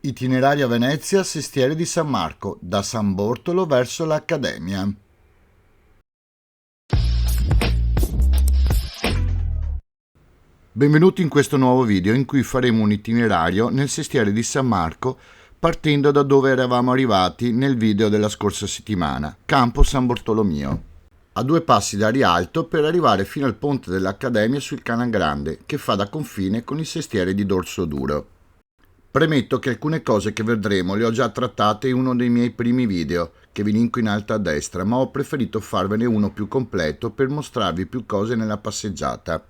Itinerario a Venezia, Sestiere di San Marco, da San Bortolo verso l'Accademia. Benvenuti in questo nuovo video in cui faremo un itinerario nel Sestiere di San Marco partendo da dove eravamo arrivati nel video della scorsa settimana, Campo San Bartolomeo. A 2 passi da Rialto per arrivare fino al ponte dell'Accademia sul Canal Grande che fa da confine con il Sestiere di Dorsoduro. Premetto che alcune cose che vedremo le ho già trattate in uno dei miei primi video, che vi linko in alto a destra, ma ho preferito farvene uno più completo per mostrarvi più cose nella passeggiata.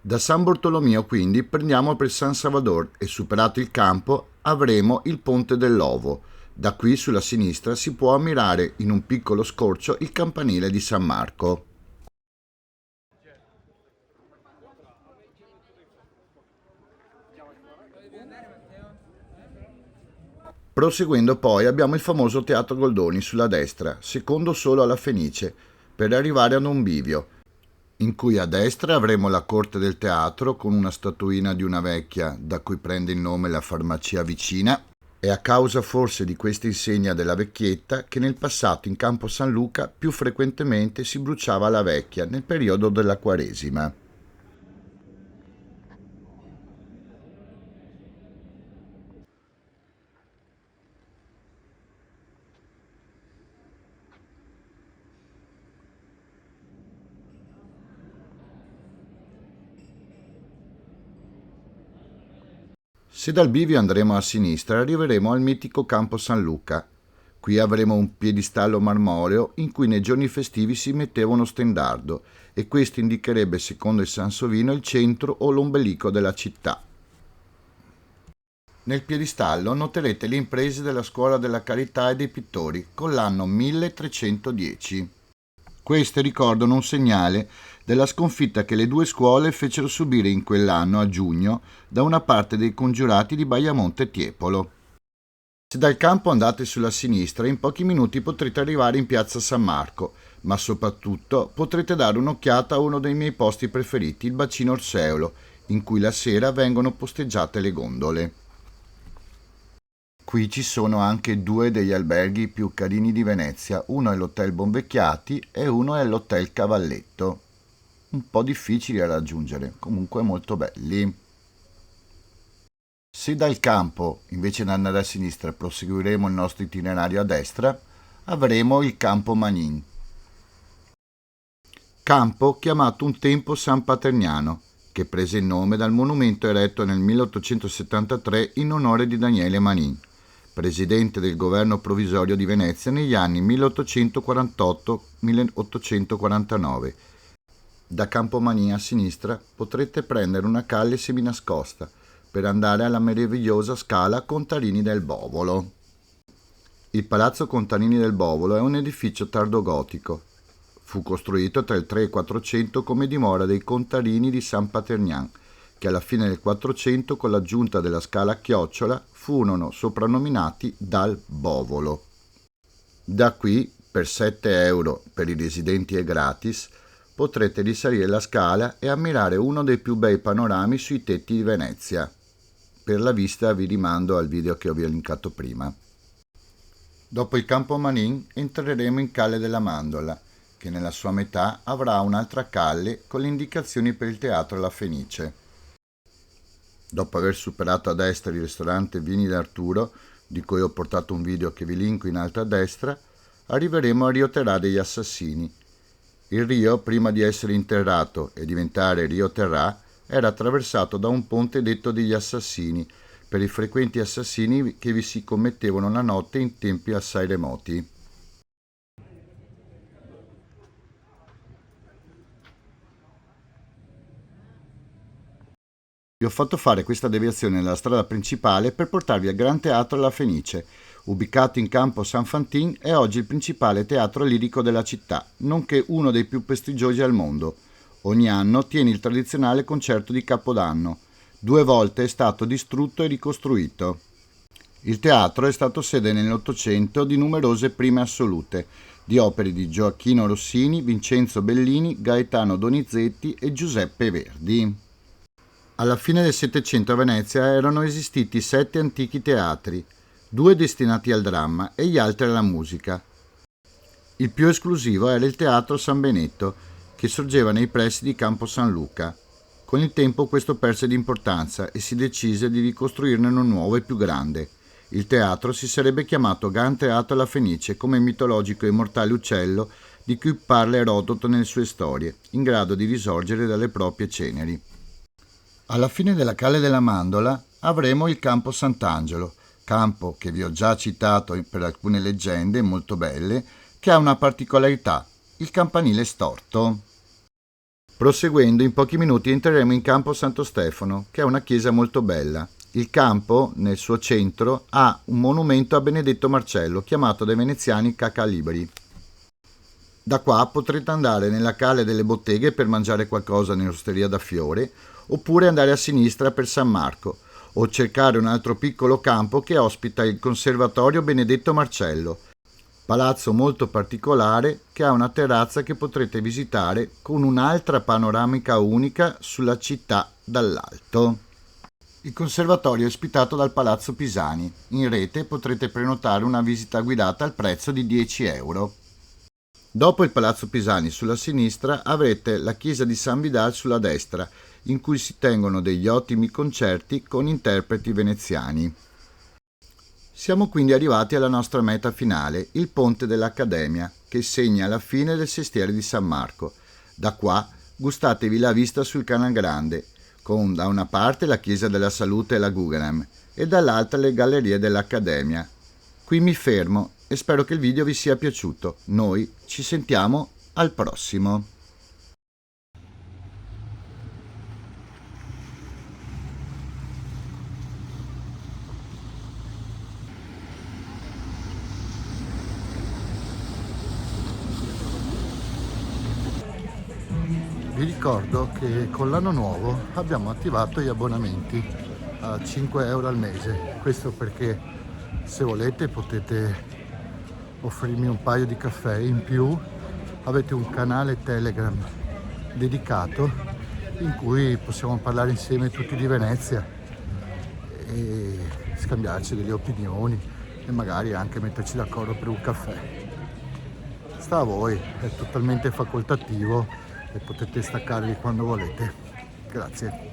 Da San Bartolomeo quindi prendiamo per San Salvador e superato il campo avremo il Ponte dell'Ovo. Da qui sulla sinistra si può ammirare in un piccolo scorcio il campanile di San Marco. Proseguendo poi abbiamo il famoso Teatro Goldoni sulla destra, secondo solo alla Fenice, per arrivare ad un bivio, in cui a destra avremo la corte del teatro con una statuina di una vecchia da cui prende il nome la farmacia vicina, e a causa forse di questa insegna della vecchietta che nel passato in Campo San Luca più frequentemente si bruciava la vecchia nel periodo della Quaresima. Se dal bivio andremo a sinistra arriveremo al mitico Campo San Luca. Qui avremo un piedistallo marmoreo in cui nei giorni festivi si metteva uno stendardo e questo indicherebbe secondo il Sansovino il centro o l'ombelico della città. Nel piedistallo noterete le imprese della Scuola della Carità e dei Pittori con l'anno 1310. Queste ricordano un segnale della sconfitta che le due scuole fecero subire in quell'anno, a giugno, da una parte dei congiurati di Baiamonte e Tiepolo. Se dal campo andate sulla sinistra, in pochi minuti potrete arrivare in piazza San Marco, ma soprattutto potrete dare un'occhiata a uno dei miei posti preferiti, il bacino Orseolo, in cui la sera vengono posteggiate le gondole. Qui ci sono anche 2 degli alberghi più carini di Venezia, uno è l'Hotel Bonvecchiati e uno è l'Hotel Cavalletto. Un po' difficili da raggiungere, comunque molto belli. Se dal campo, invece di andare a sinistra, proseguiremo il nostro itinerario a destra, avremo il Campo Manin. Campo chiamato un tempo San Paterniano, che prese il nome dal monumento eretto nel 1873 in onore di Daniele Manin, presidente del governo provvisorio di Venezia negli anni 1848-1849. Da Campomanin a sinistra potrete prendere una calle seminascosta per andare alla meravigliosa scala Contarini del Bovolo. Il Palazzo Contarini del Bovolo è un edificio tardogotico. Fu costruito tra il 3 e il 400 come dimora dei Contarini di San Paternian, che alla fine del 400 con l'aggiunta della scala a chiocciola furono soprannominati dal Bovolo. Da qui, per 7 euro per i residenti e gratis, potrete risalire la scala e ammirare uno dei più bei panorami sui tetti di Venezia. Per la vista vi rimando al video che vi ho linkato prima. Dopo il Campo Manin entreremo in Calle della Mandola, che nella sua metà avrà un'altra calle con le indicazioni per il Teatro La Fenice. Dopo aver superato a destra il ristorante Vini d'Arturo, di cui ho portato un video che vi linko in alto a destra, arriveremo a Rio Terrà degli Assassini. Il rio, prima di essere interrato e diventare Rio Terrà, era attraversato da un ponte detto degli Assassini, per i frequenti assassini che vi si commettevano la notte in tempi assai remoti. Vi ho fatto fare questa deviazione nella strada principale per portarvi al Gran Teatro La Fenice, ubicato in Campo San Fantin, è oggi il principale teatro lirico della città, nonché uno dei più prestigiosi al mondo. Ogni anno tiene il tradizionale concerto di Capodanno. 2 volte è stato distrutto e ricostruito. Il teatro è stato sede nell'Ottocento di numerose prime assolute, di opere di Gioacchino Rossini, Vincenzo Bellini, Gaetano Donizetti e Giuseppe Verdi. Alla fine del Settecento a Venezia erano esistiti 7 antichi teatri, 2 destinati al dramma e gli altri alla musica. Il più esclusivo era il Teatro San Benedetto, che sorgeva nei pressi di Campo San Luca. Con il tempo questo perse di importanza e si decise di ricostruirne uno nuovo e più grande. Il teatro si sarebbe chiamato Gran Teatro alla Fenice, come il mitologico e immortale uccello di cui parla Erodoto nelle sue storie, in grado di risorgere dalle proprie ceneri. Alla fine della Calle della Mandola avremo il Campo Sant'Angelo, campo che vi ho già citato per alcune leggende molto belle, che ha una particolarità, il campanile storto. Proseguendo, in pochi minuti entreremo in Campo Santo Stefano, che è una chiesa molto bella. Il campo, nel suo centro, ha un monumento a Benedetto Marcello, chiamato dai veneziani Cacalibri. Da qua potrete andare nella Calle delle Botteghe per mangiare qualcosa nell'osteria da Fiore, oppure andare a sinistra per San Marco, o cercare un altro piccolo campo che ospita il Conservatorio Benedetto Marcello, palazzo molto particolare che ha una terrazza che potrete visitare con un'altra panoramica unica sulla città dall'alto. Il conservatorio è ospitato dal Palazzo Pisani. In rete potrete prenotare una visita guidata al prezzo di 10 euro. Dopo il Palazzo Pisani sulla sinistra avrete la chiesa di San Vidal sulla destra, in cui si tengono degli ottimi concerti con interpreti veneziani. Siamo quindi arrivati alla nostra meta finale, il Ponte dell'Accademia, che segna la fine del sestiere di San Marco. Da qua gustatevi la vista sul Canal Grande, con da una parte la Chiesa della Salute e la Guggenheim e dall'altra le gallerie dell'Accademia. Qui mi fermo e spero che il video vi sia piaciuto. Noi ci sentiamo al prossimo. Vi ricordo che con l'anno nuovo abbiamo attivato gli abbonamenti a 5 euro al mese. Questo perché se volete potete offrirmi un paio di caffè in più. Avete un canale Telegram dedicato in cui possiamo parlare insieme tutti di Venezia e scambiarci delle opinioni e magari anche metterci d'accordo per un caffè. Sta a voi, è totalmente facoltativo e potete staccarvi quando volete. Grazie.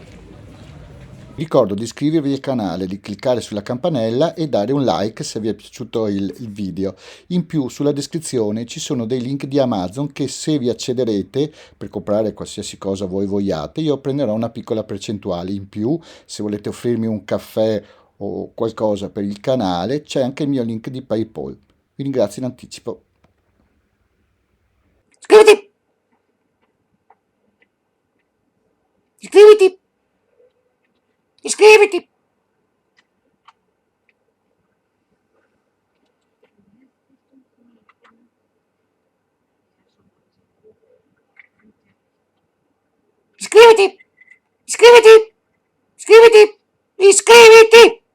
Ricordo di iscrivervi al canale, di cliccare sulla campanella e dare un like se vi è piaciuto il video. In più sulla descrizione ci sono dei link di Amazon che se vi accederete per comprare qualsiasi cosa voi vogliate io prenderò una piccola percentuale. In più se volete offrirmi un caffè o qualcosa per il canale c'è anche il mio link di PayPal. Vi ringrazio in anticipo. Iscriviti! Iscriviti! Iscriviti! Iscriviti! Iscriviti! Iscriviti! Iscriviti!